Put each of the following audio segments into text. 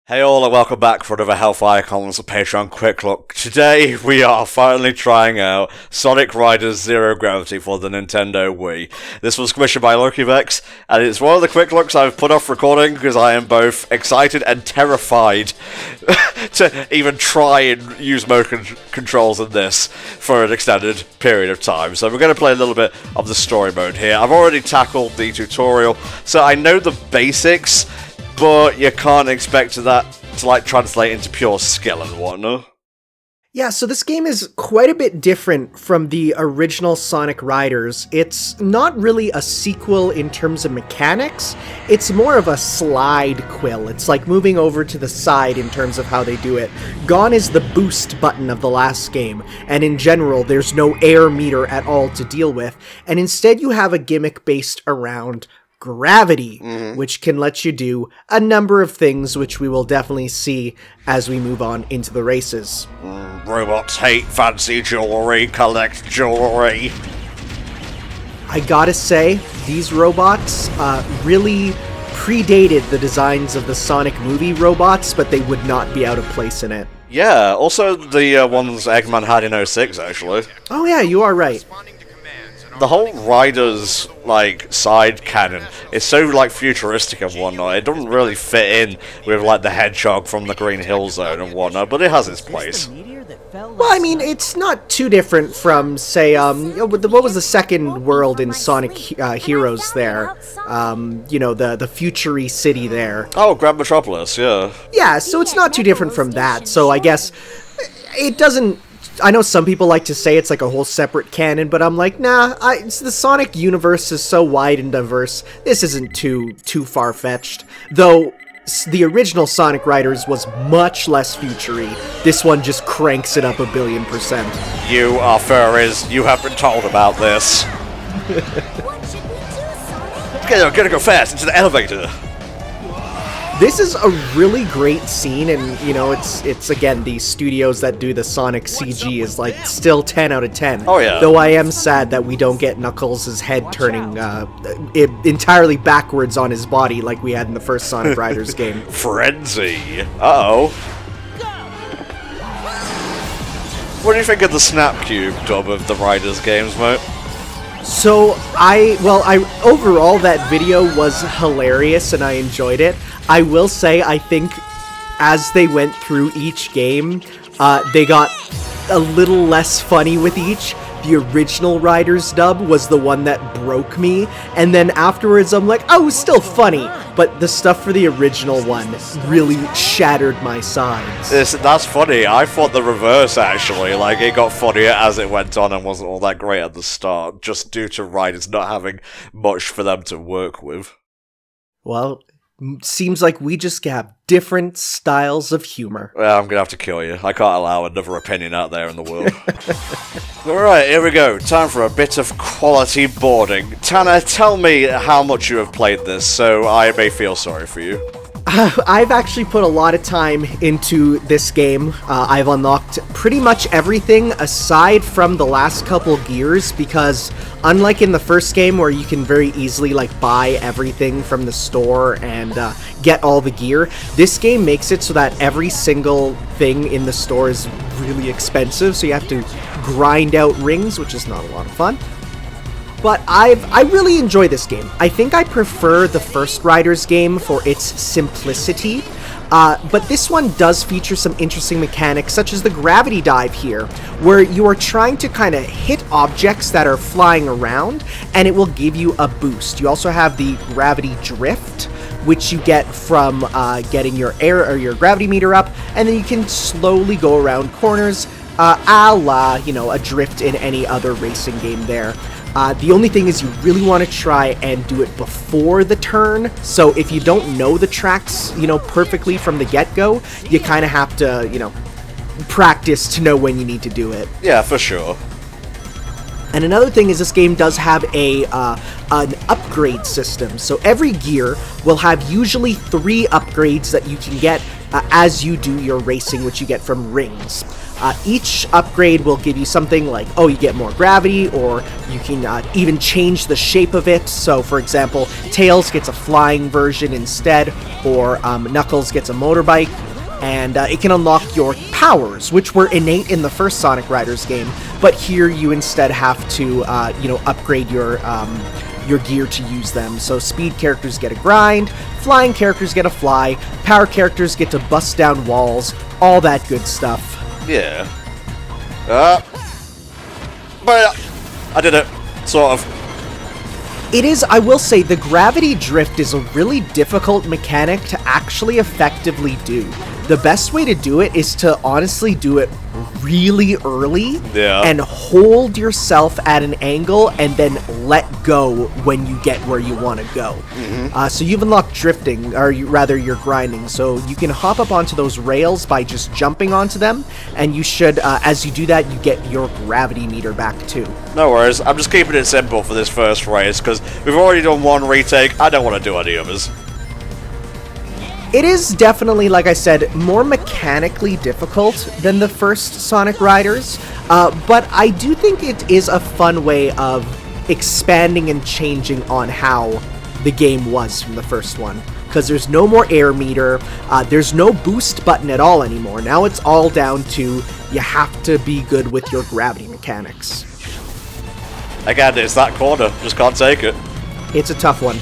Hey all and welcome back for another HellfireComms Patreon Quick Look. Today we are finally trying out Sonic Riders Zero Gravity for the Nintendo Wii. This was commissioned by LokiVex, and it's one of the quick looks I've put off recording because I am both excited and terrified to even try and use motion controls in this for an extended period of time. So we're going to play a little bit of the story mode here. I've already tackled the tutorial, so I know the basics, but you can't expect that to translate into pure skill and whatnot. Yeah, so this game is quite a bit different from the original Sonic Riders. It's not really a sequel in terms of mechanics, it's more of a slide quill. It's like moving over to the side in terms of how they do it. Gone is the boost button of the last game, and in general there's no air meter at all to deal with, and instead you have a gimmick based around gravity, which can let you do a number of things, which we will definitely see as we move on into the races. Robots hate fancy jewelry, collect jewelry. I gotta say, these robots really predated the designs of the Sonic movie robots, but they would not be out of place in it. Yeah, also the ones Eggman had in 06, actually. Oh yeah, you are right. The whole Riders, side cannon is so, futuristic and whatnot. It doesn't really fit in with, the Hedgehog from the Green Hill Zone and whatnot, but it has its place. Well, I mean, it's not too different from, say, what was the second world in Sonic Heroes there? The future-y city there. Oh, Grand Metropolis, yeah. Yeah, so it's not too different from that, so I guess it doesn't... I know some people like to say it's like a whole separate canon, but I'm like, nah, the Sonic universe is so wide and diverse, this isn't too far-fetched. Though, the original Sonic Riders was much less future-y. This one just cranks it up 1,000,000,000%. You are furries, you have been told about this. Gotta go fast, into the elevator. This is a really great scene, and it's again, the studios that do the Sonic CG is still 10 out of 10. Oh yeah. Though I am sad that we don't get Knuckles' head turning entirely backwards on his body like we had in the first Sonic Riders game. Frenzy. Uh-oh. What do you think of the Snap Cube dub of the Riders games, mate? So, overall that video was hilarious and I enjoyed it. I will say, I think as they went through each game, they got a little less funny with each. The original Riders dub was the one that broke me, and then afterwards I'm like, oh, it was still funny, but the stuff for the original one really shattered my sides. That's funny. I thought the reverse, actually. It got funnier as it went on and wasn't all that great at the start, just due to Riders not having much for them to work with. Well, seems like we just have different styles of humor. Well, I'm gonna have to kill you. I can't allow another opinion out there in the world. Alright, here we go. Time for a bit of quality boarding. Tanner, tell me how much you have played this, so I may feel sorry for you. I've actually put a lot of time into this game. I've unlocked pretty much everything aside from the last couple gears, because unlike in the first game where you can very easily buy everything from the store and get all the gear, this game makes it so that every single thing in the store is really expensive, so you have to grind out rings, which is not a lot of fun. But I really enjoy this game. I think I prefer the first Riders game for its simplicity, but this one does feature some interesting mechanics, such as the gravity dive here, where you are trying to kind of hit objects that are flying around, and it will give you a boost. You also have the gravity drift, which you get from getting your air or your gravity meter up, and then you can slowly go around corners, a la, a drift in any other racing game there. The only thing is you really want to try and do it before the turn, so if you don't know the tracks, perfectly from the get-go, you kind of have to, practice to know when you need to do it. Yeah, for sure. And another thing is this game does have an upgrade system, so every gear will have usually 3 upgrades that you can get as you do your racing, which you get from rings. Each upgrade will give you something like, oh, you get more gravity, or you can even change the shape of it. So, for example, Tails gets a flying version instead, or Knuckles gets a motorbike. And it can unlock your powers, which were innate in the first Sonic Riders game, but here you instead have to, upgrade your gear to use them. So speed characters get a grind, flying characters get a fly, power characters get to bust down walls, all that good stuff. Yeah. But I did it, sort of. It is, I will say, the gravity drift is a really difficult mechanic to actually effectively do. The best way to do it is to honestly do it really early and hold yourself at an angle and then let go when you get where you want to go. So you've unlocked drifting, or rather you're grinding, so you can hop up onto those rails by just jumping onto them, and you should, as you do that, you get your gravity meter back too. No worries, I'm just keeping it simple for this first race, because we've already done one retake, I don't want to do any others. It is definitely, like I said, more mechanically difficult than the first Sonic Riders, but I do think it is a fun way of expanding and changing on how the game was from the first one. Because there's no more air meter, there's no boost button at all anymore. Now it's all down to you have to be good with your gravity mechanics. Again, it's that corner, just can't take it. It's a tough one.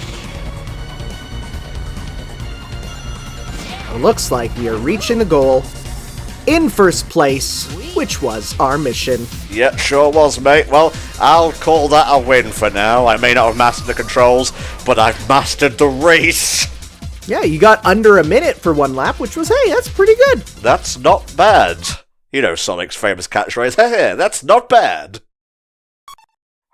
Looks like we are reaching the goal in first place, which was our mission. Yeah, sure was, mate. Well, I'll call that a win for now. I may not have mastered the controls, but I've mastered the race. Yeah, you got under a minute for one lap, which was, hey, that's pretty good. That's not bad. You know Sonic's famous catchphrase, hey, that's not bad.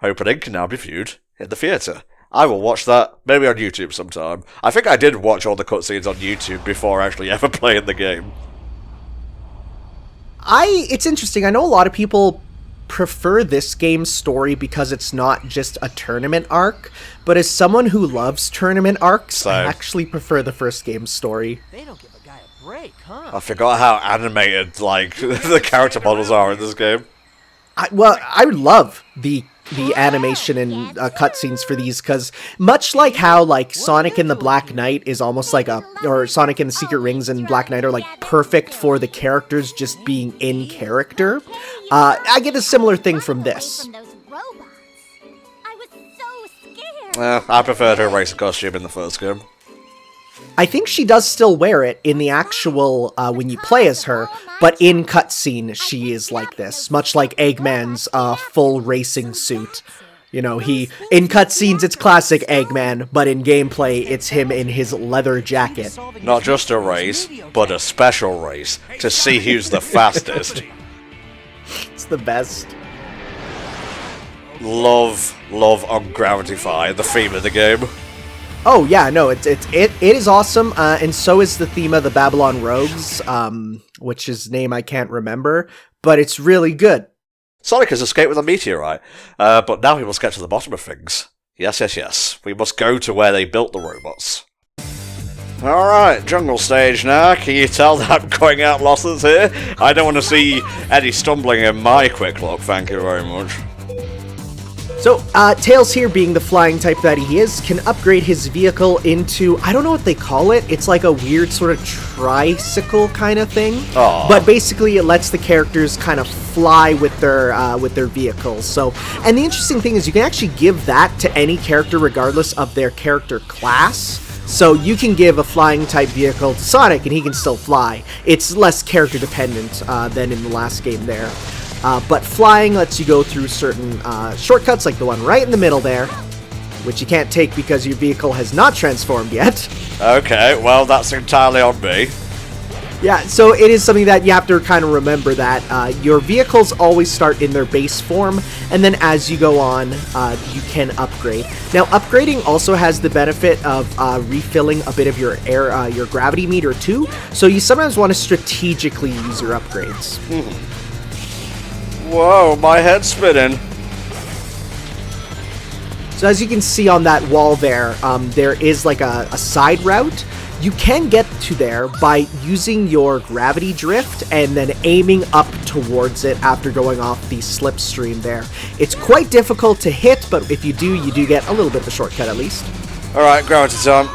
Opening can now be viewed in the theatre. I will watch that, maybe on YouTube sometime. I think I did watch all the cutscenes on YouTube before actually ever playing the game. It's interesting. I know a lot of people prefer this game's story because it's not just a tournament arc, but as someone who loves tournament arcs, I actually prefer the first game's story. They don't give a guy a break, huh? I forgot how animated, like, the character models are in this game. I love the animation and cutscenes for these, because much like how like Sonic and the Black Knight is almost like or Sonic and the Secret Rings and Black Knight are like perfect for the characters just being in character, I get a similar thing from this. I preferred her racer costume in the first game. I think she does still wear it in the actual, when you play as her, but in cutscene she is like this, much like Eggman's full racing suit. You know, in cutscenes it's classic Eggman, but in gameplay it's him in his leather jacket. Not just a race, but a special race, to see who's the fastest. It's the best. Love on Gravity Fire, the theme of the game. Oh yeah, no, it is awesome, and so is the theme of the Babylon Rogues, which is name I can't remember, but it's really good. Sonic has escaped with a meteorite, but now we must get to the bottom of things. Yes. We must go to where they built the robots. Alright, jungle stage now. Can you tell that I'm going out losses here? I don't want to see any stumbling in my quick look, thank you very much. So, Tails here, being the flying type that he is, can upgrade his vehicle into, I don't know what they call it, it's like a weird sort of tricycle kind of thing. Aww. But basically it lets the characters kind of fly with their vehicles. So, and the interesting thing is you can actually give that to any character regardless of their character class. So you can give a flying type vehicle to Sonic and he can still fly. It's less character dependent than in the last game there. But flying lets you go through certain shortcuts, like the one right in the middle there, which you can't take because your vehicle has not transformed yet. Okay, well, that's entirely on me. Yeah, so it is something that you have to kind of remember that your vehicles always start in their base form, and then as you go on, you can upgrade. Now, upgrading also has the benefit of refilling a bit of your your gravity meter too, so you sometimes want to strategically use your upgrades. Whoa, my head's spinning. So as you can see on that wall there, there is like a side route, You can get to there by using your gravity drift and then aiming up towards it after going off the slipstream there. It's quite difficult to hit, but if you do get a little bit of a shortcut at least. Alright, gravity time.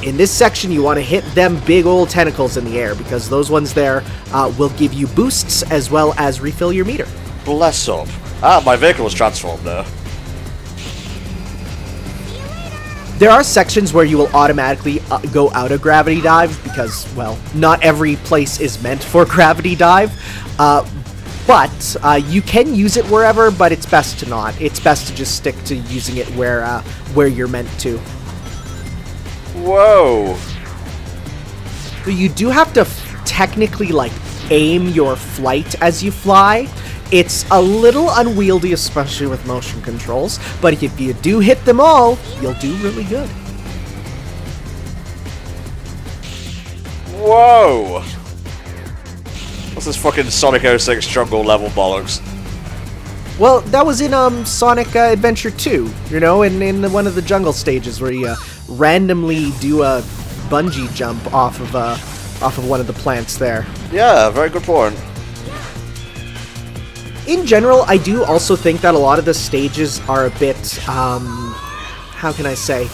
In this section, you want to hit them big old tentacles in the air, because those ones there will give you boosts as well as refill your meter. Bless up. Ah, my vehicle was transformed there. There are sections where you will automatically go out of gravity dive because, well, not every place is meant for gravity dive. But you can use it wherever, but it's best to not. It's best to just stick to using it where you're meant to. Whoa. So you do have to technically, like, aim your flight as you fly. It's a little unwieldy, especially with motion controls, but if you do hit them all, you'll do really good. Whoa! What's this fucking Sonic 06 jungle level bollocks? Well, that was in Sonic Adventure 2, you know, in one of the jungle stages where you randomly do a bungee jump off of one of the plants there. Yeah, very good point. In general, I do also think that a lot of the stages are a bit, how can I say?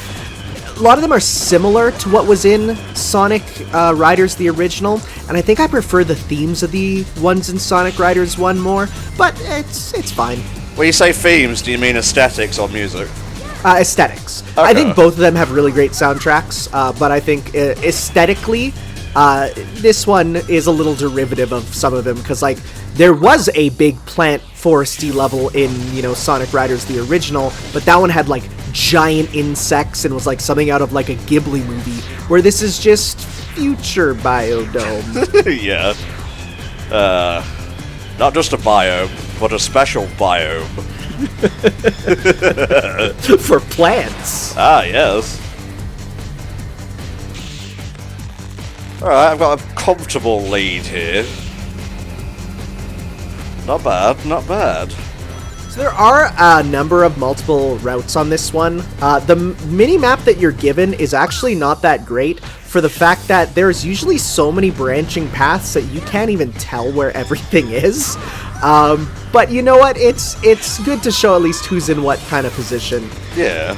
A lot of them are similar to what was in Sonic Riders the original, and I think I prefer the themes of the ones in Sonic Riders 1 more, but it's fine. When you say themes, do you mean aesthetics or music? Aesthetics. Okay. I think both of them have really great soundtracks, but I think aesthetically, this one is a little derivative of some of them, because, like, there was a big plant foresty level in, you know, Sonic Riders the original, but that one had, like, giant insects and was like something out of, like, a Ghibli movie, where this is just future biodome. Yeah. Not just a biome, but a special biome. For plants. Ah, yes. Alright, I've got a comfortable lead here. Not bad, not bad. So there are a number of multiple routes on this one. The mini-map that you're given is actually not that great for the fact that there's usually so many branching paths that you can't even tell where everything is. But you know what? It's good to show at least who's in what kind of position. Yeah.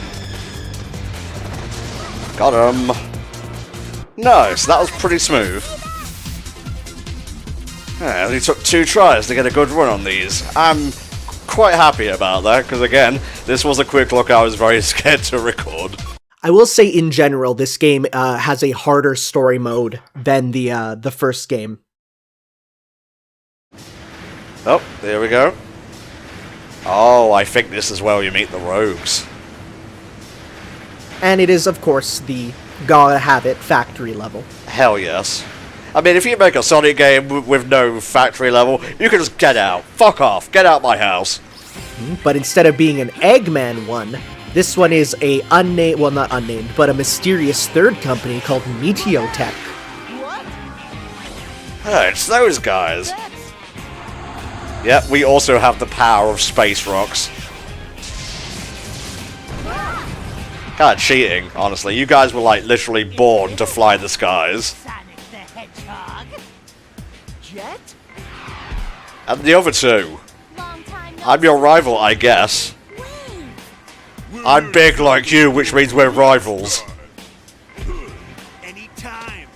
Got him. Nice, that was pretty smooth. Yeah, it only took 2 tries to get a good run on these. I'm quite happy about that, because again, this was a quick look I was very scared to record. I will say in general, this game has a harder story mode than the first game. Oh, there we go. Oh, I think this is where you meet the rogues. And it is, of course, the gotta have it factory level. Hell yes. I mean, if you make a Sonic game with no factory level, you can just get out. Fuck off. Get out my house. But instead of being an Eggman one, this one is a unnamed, well, not unnamed, but a mysterious third company called Meteotech. What? Hey, it's those guys. Yep, we also have the power of space rocks. Kind of cheating, honestly. You guys were, like, literally born to fly the skies. Sonic the Hedgehog. Jet? And the other two. Long time no I'm your rival, I guess. see. I'm big like you, which means we're rivals. Anytime,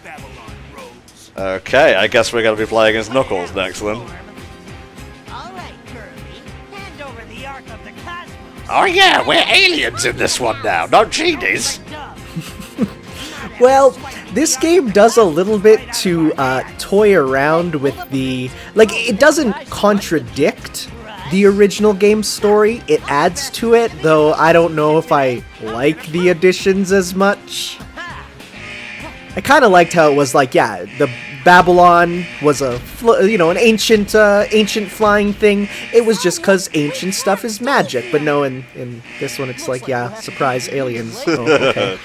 Babylon rogues. Okay, I guess we're going to be playing as Knuckles next then. All right, Kirby. Hand over the Ark of the Cosmos. Oh yeah, we're aliens in this one now, not genies. Well, this game does a little bit to toy around with the... Like, it doesn't contradict the original game story. It adds to it, though I don't know if I like the additions as much. I kind of liked how it was like, yeah, the Babylon was an ancient flying thing. It was just because ancient stuff is magic. But no, in this one, it's like, yeah, surprise aliens. Oh, okay.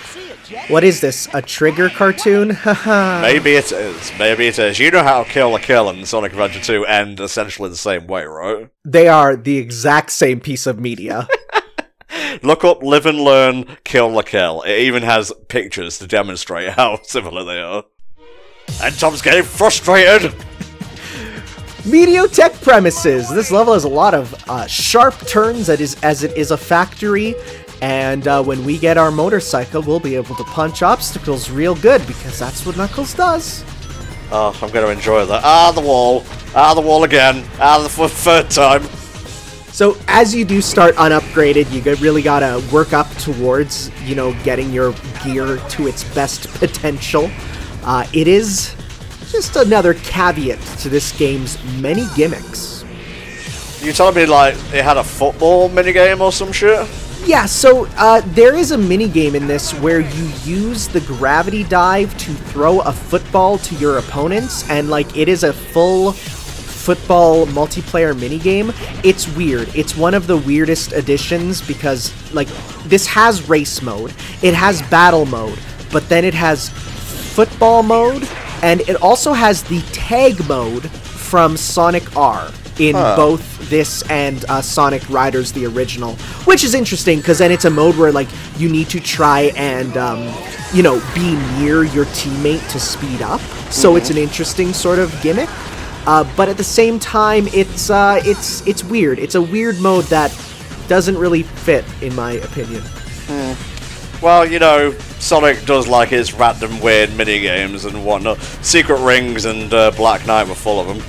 What is this? A Trigger cartoon? Haha. Maybe it is. Maybe it is. You know how Kill a Kill and Sonic Adventure 2 end essentially the same way, right? They are the exact same piece of media. Look up Live and Learn Kill la Kill. It even has pictures to demonstrate how similar they are. And Tom's getting frustrated! Mediotech premises. This level has a lot of sharp turns as it is a factory. And when we get our motorcycle, we'll be able to punch obstacles real good, because that's what Knuckles does. Oh, I'm going to enjoy that. The wall. The wall again. The third time. So as you do start unupgraded, you really gotta work up towards, getting your gear to its best potential. It is just another caveat to this game's many gimmicks. You telling me, like, it had a football minigame or some shit? Yeah, so there is a minigame in this where you use the gravity dive to throw a football to your opponents, and it is a full football multiplayer minigame. It's weird. It's one of the weirdest additions because, this has race mode, it has battle mode, but then it has football mode, and it also has the tag mode from Sonic R in both this and Sonic Riders the original, which is interesting because then it's a mode where you need to try and be near your teammate to speed up. So it's an interesting sort of gimmick, but at the same time it's weird. It's a weird mode that doesn't really fit in my opinion. Well, Sonic does like his random weird minigames and whatnot. Secret Rings and Black Knight were full of them.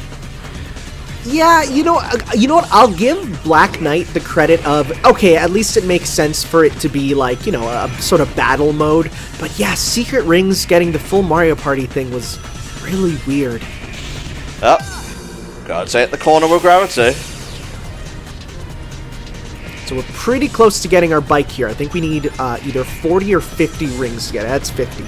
Yeah, you know what? I'll give Black Knight the credit of, okay, at least it makes sense for it to be a sort of battle mode. But yeah, Secret Rings getting the full Mario Party thing was really weird. Yep. Gotta take the corner with gravity. So we're pretty close to getting our bike here. I think we need either 40 or 50 rings to get it. That's 50.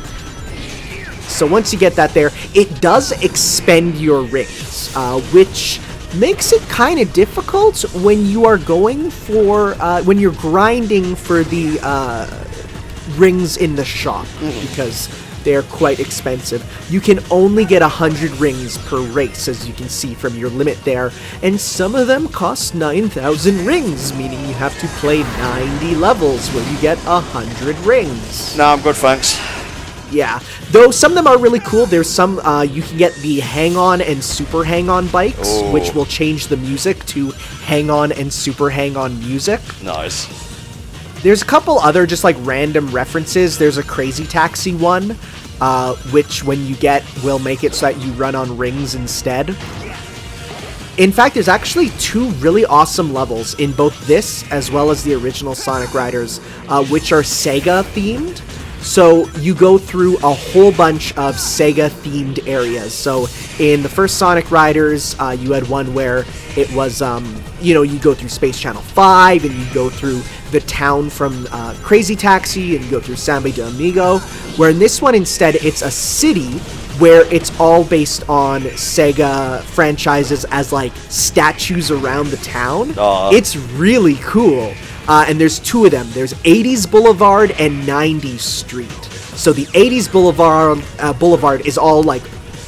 So once you get that there, it does expend your rings, which makes it kind of difficult when you are going for, when you're grinding for the rings in the shop, because they're quite expensive. You can only get 100 rings per race, as you can see from your limit there, and some of them cost 9,000 rings, meaning you have to play 90 levels where you get 100 rings. No, I'm good, thanks. Yeah, though some of them are really cool. There's some, you can get the hang-on and super hang-on bikes, which will change the music to hang-on and super hang-on music. Nice. There's a couple other just random references. There's a Crazy Taxi one, which when you get will make it so that you run on rings instead. In fact, there's actually 2 really awesome levels in both this as well as the original Sonic Riders, which are Sega themed. So you go through a whole bunch of Sega-themed areas. So in the first Sonic Riders, you had one where it was, you go through Space Channel 5, and you go through the town from Crazy Taxi, and you go through Samba de Amigo, where in this one, instead, it's a city where it's all based on Sega franchises as, statues around the town. It's really cool. And there's 2 of them. There's 80s Boulevard and 90s Street. So the 80s Boulevard is all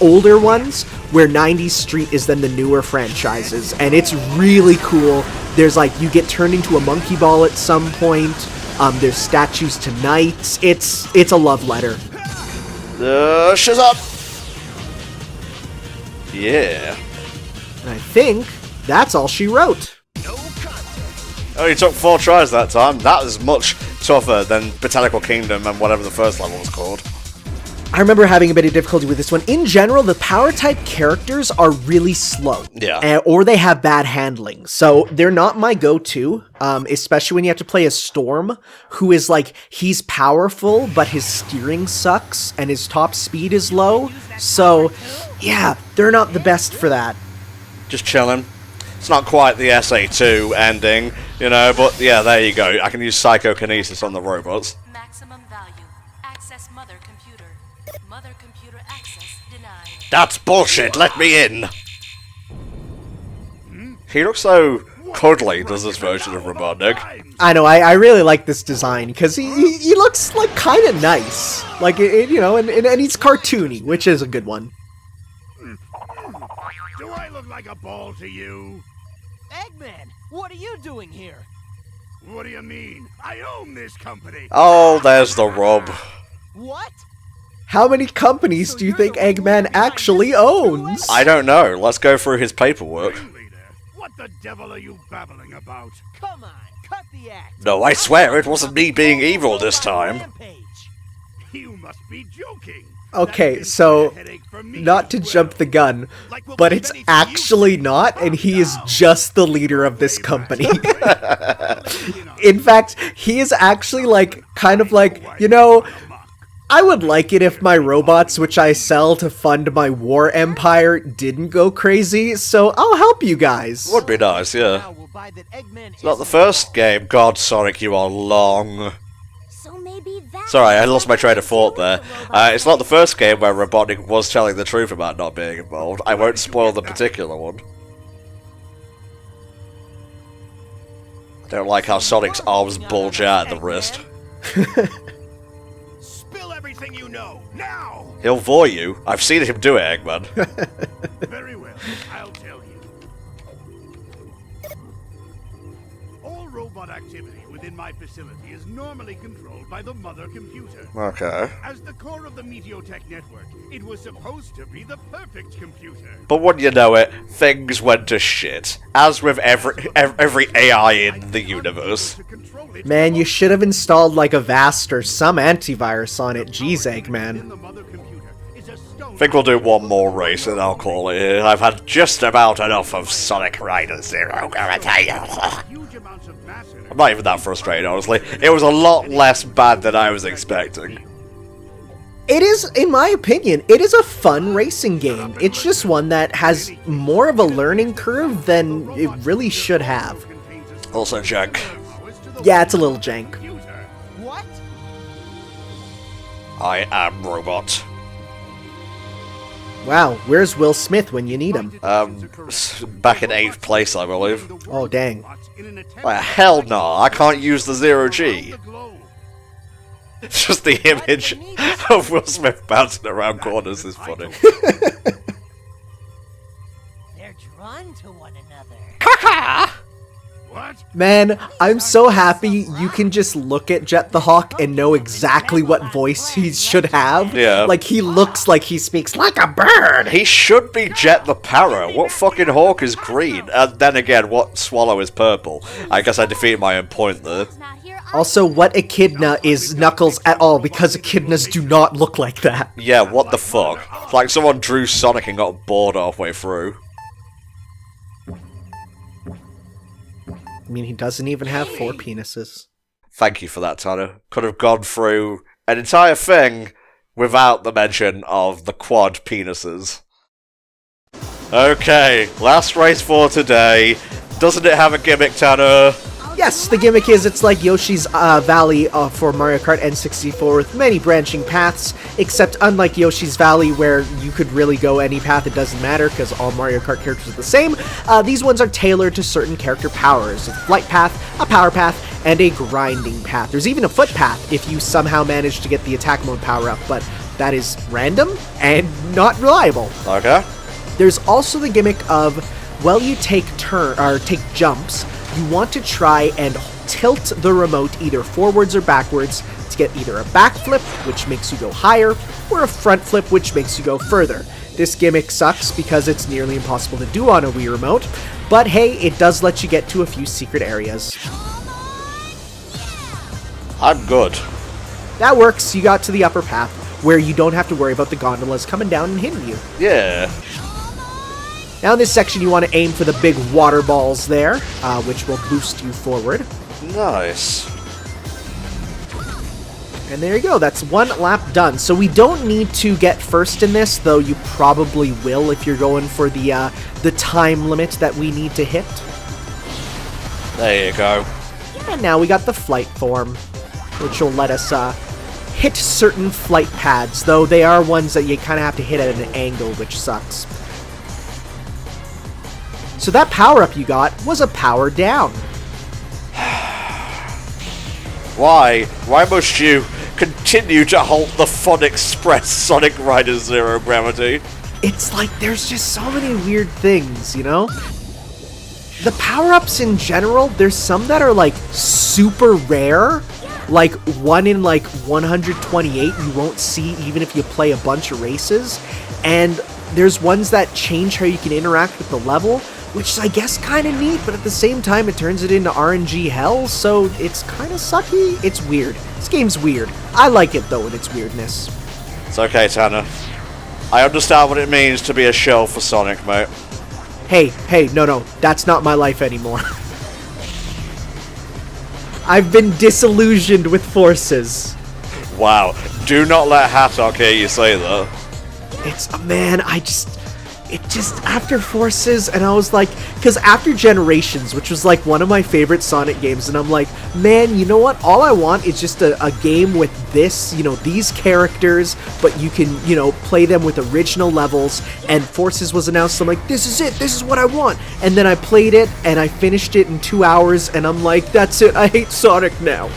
older ones, where 90s Street is then the newer franchises. And it's really cool. There's you get turned into a monkey ball at some point. There's statues to knights. It's a love letter. Shut up! Yeah. And I think that's all she wrote. Oh, you took 4 tries that time. That was much tougher than Botanical Kingdom and whatever the first level was called. I remember having a bit of difficulty with this one. In general, the power-type characters are really slow. Yeah. Or they have bad handling. So they're not my go-to, especially when you have to play a Storm, who is he's powerful, but his steering sucks, and his top speed is low. So, yeah, they're not the best for that. Just chilling. It's not quite the SA2 ending, but yeah, there you go. I can use psychokinesis on the robots. Maximum value. Access mother computer. Mother computer access denied. That's bullshit, let me in! He looks so cuddly, does this version of Robotnik. I know, I really like this design, because he looks, kind of nice. And he's cartoony, which is a good one. Do I look like a ball to you? Eggman, what are you doing here? What do you mean? I own this company. Oh, there's the rub. What? How many companies do you think Eggman actually owns? I don't know. Let's go through his paperwork. Ringleader, what the devil are you babbling about? Come on, cut the act. No, I swear it wasn't me being evil this time. Rampage. You must be joking. Okay, That so, is a headache for me not as to well. jump the gun, but it's actually not, and he is just the leader of this company. In fact, he is actually like, kind of like, you know, I would like it if my robots, which I sell to fund my war empire, didn't go crazy, so I'll help you guys. Would be nice, yeah. Now we'll buy that Eggman It's not the first game. God, Sonic, you are long. So maybe that's Sorry, I lost my train of thought there. It's not the first game where Robotnik was telling the truth about not being involved. I won't spoil the particular one. I don't like how Sonic's arms bulge out at the wrist. Spill everything you know, now! He'll vor you. I've seen him do it, Eggman. Very well, I'll tell you. All robot activity within my facility is normally controlled by the mother computer. Okay. As the core of the Meteotech network, it was supposed to be the perfect computer. But wouldn't you know it, things went to shit. As with every AI in the universe. Man, you should have installed like Avast or some antivirus on it. Jeez, Eggman. I think we'll do one more race and I'll call it here. I've had just about enough of Sonic Riders Zero Gravity. I'm not even that frustrated, honestly. It was a lot less bad than I was expecting. It is, in my opinion, it is a fun racing game. It's just one that has more of a learning curve than it really should have. Also jank. Yeah, it's a little jank. What? I am Robot. Wow, where's Will Smith when you need him? Back in 8th place, I believe. Oh, dang. Well, hell no, I can't use the zero-G. Just the image of Will Smith bouncing around corners is funny. They're drawn to one another. What? Man, I'm so happy you can just look at Jet the Hawk and know exactly what voice he should have. Yeah. Like, he looks like he speaks like a bird. He should be Jet the Parrot. What fucking hawk is green? And then again, what swallow is purple? I guess I defeated my own point there. not here. Also, what echidna is Knuckles at all, because echidnas do not look like that. Yeah, what the fuck? It's like someone drew Sonic and got bored halfway through. I mean, he doesn't even have 4 penises. Thank you for that, Tanner. Could have gone through an entire thing without the mention of the quad penises. Okay, last race for today. Doesn't it have a gimmick, Tanner? Yes, the gimmick is it's like Yoshi's Valley for Mario Kart N64 with many branching paths, except unlike Yoshi's Valley where you could really go any path, it doesn't matter because all Mario Kart characters are the same, these ones are tailored to certain character powers. A flight path, a power path, and a grinding path. There's even a foot path if you somehow manage to get the attack mode power up, but that is random and not reliable. Okay. There's also the gimmick of, while you take jumps, you want to try and tilt the remote either forwards or backwards to get either a backflip, which makes you go higher, or a front flip, which makes you go further. This gimmick sucks because it's nearly impossible to do on a Wii remote, but hey, it does let you get to a few secret areas. I'm good. That works, you got to the upper path, where you don't have to worry about the gondolas coming down and hitting you. Yeah. Now in this section you want to aim for the big water balls there, which will boost you forward. Nice. And there you go, that's 1 lap done. So we don't need to get first in this, though you probably will if you're going for the time limit that we need to hit. There you go. And now we got the flight form, which will let us hit certain flight pads, though they are ones that you kind of have to hit at an angle, which sucks. So that power-up you got was a power down. Why? Why must you continue to halt the Fun Express Sonic Riders Zero Gravity? It's like there's just so many weird things, you know? The power-ups in general, there's some that are like super rare, like 1 in like 128 you won't see even if you play a bunch of races, and there's ones that change how you can interact with the level, which is I guess kind of neat, but at the same time it turns it into RNG hell, so it's kind of sucky. It's weird. This game's weird. I like it though in its weirdness. It's okay, Tanner. I understand what it means to be a shell for Sonic, mate. Hey, no, that's not my life anymore. I've been disillusioned with Forces. Wow, do not let Hattock hear you say that. Man, it just, after Forces, and I was like, because after Generations, which was like one of my favorite Sonic games, and I'm like, man, you know what, all I want is just a game with this, these characters, but you can, play them with original levels, and Forces was announced, I'm like, this is it, this is what I want, and then I played it, and I finished it in 2 hours, and I'm like, that's it, I hate Sonic now.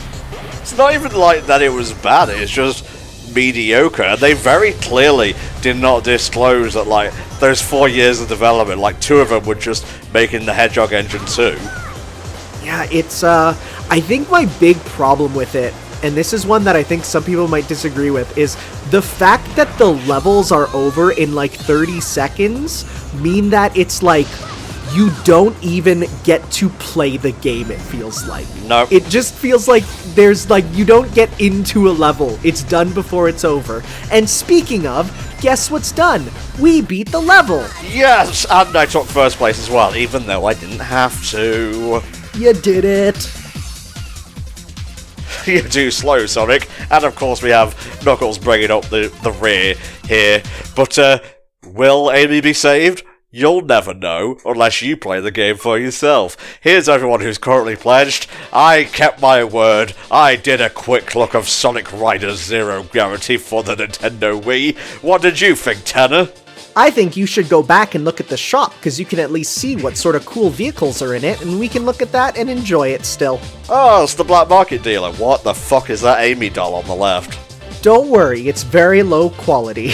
It's not even like that it was bad, it's just mediocre, and they very clearly did not disclose that, like, those 4 years of development, like 2 of them were just making the Hedgehog engine 2. Yeah, it's, I think my big problem with it, and this is one that I think some people might disagree with, is the fact that the levels are over in like 30 seconds mean that it's like, you don't even get to play the game, it feels like. No. It just feels like there's like, you don't get into a level. It's done before it's over. And speaking of, guess what's done? We beat the level. Yes, and I took first place as well, even though I didn't have to. You did it. You're too slow, Sonic. And of course we have Knuckles bringing up the rear here. But, will Amy be saved? You'll never know, unless you play the game for yourself. Here's everyone who's currently pledged. I kept my word. I did a quick look of Sonic Riders Zero Gravity for the Nintendo Wii. What did you think, Tanner? I think you should go back and look at the shop, because you can at least see what sort of cool vehicles are in it, and we can look at that and enjoy it still. Oh, it's the black market dealer. What the fuck is that Amy doll on the left? Don't worry, it's very low quality.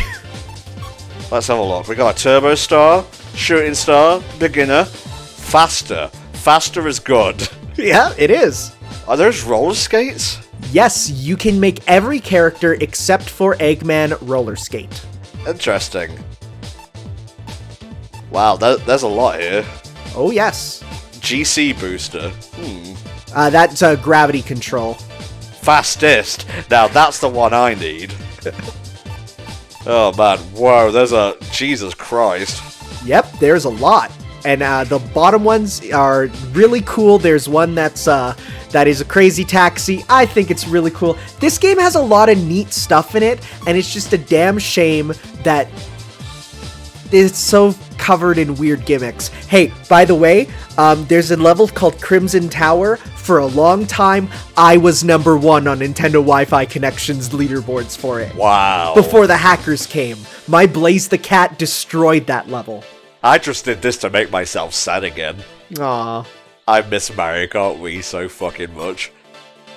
Let's have a look. We got a Turbo Star, Shooting Star, Beginner, Faster. Faster is good. Yeah, it is. Are those roller skates? Yes, you can make every character except for Eggman roller skate. Interesting. Wow, there's a lot here. Oh, yes. GC Booster. That's gravity control. Fastest. Now, that's the one I need. Oh, man. Whoa, there's a... Jesus Christ. Yep, there's a lot. And the bottom ones are really cool. There's one that is a crazy taxi. I think it's really cool. This game has a lot of neat stuff in it, and it's just a damn shame that it's so covered in weird gimmicks. Hey, by the way, there's a level called Crimson Tower. For a long time, I was #1 on Nintendo Wi-Fi Connections leaderboards for it. Wow. Before the hackers came. My Blaze the Cat destroyed that level. I just did this to make myself sad again. Aww. I miss Mario Kart Wii so fucking much.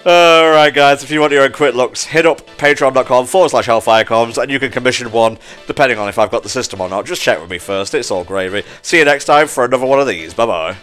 Alright guys, if you want your own quick looks, hit up patreon.com/HellfireComms and you can commission one, depending on if I've got the system or not. Just check with me first, it's all gravy. See you next time for another one of these, bye bye.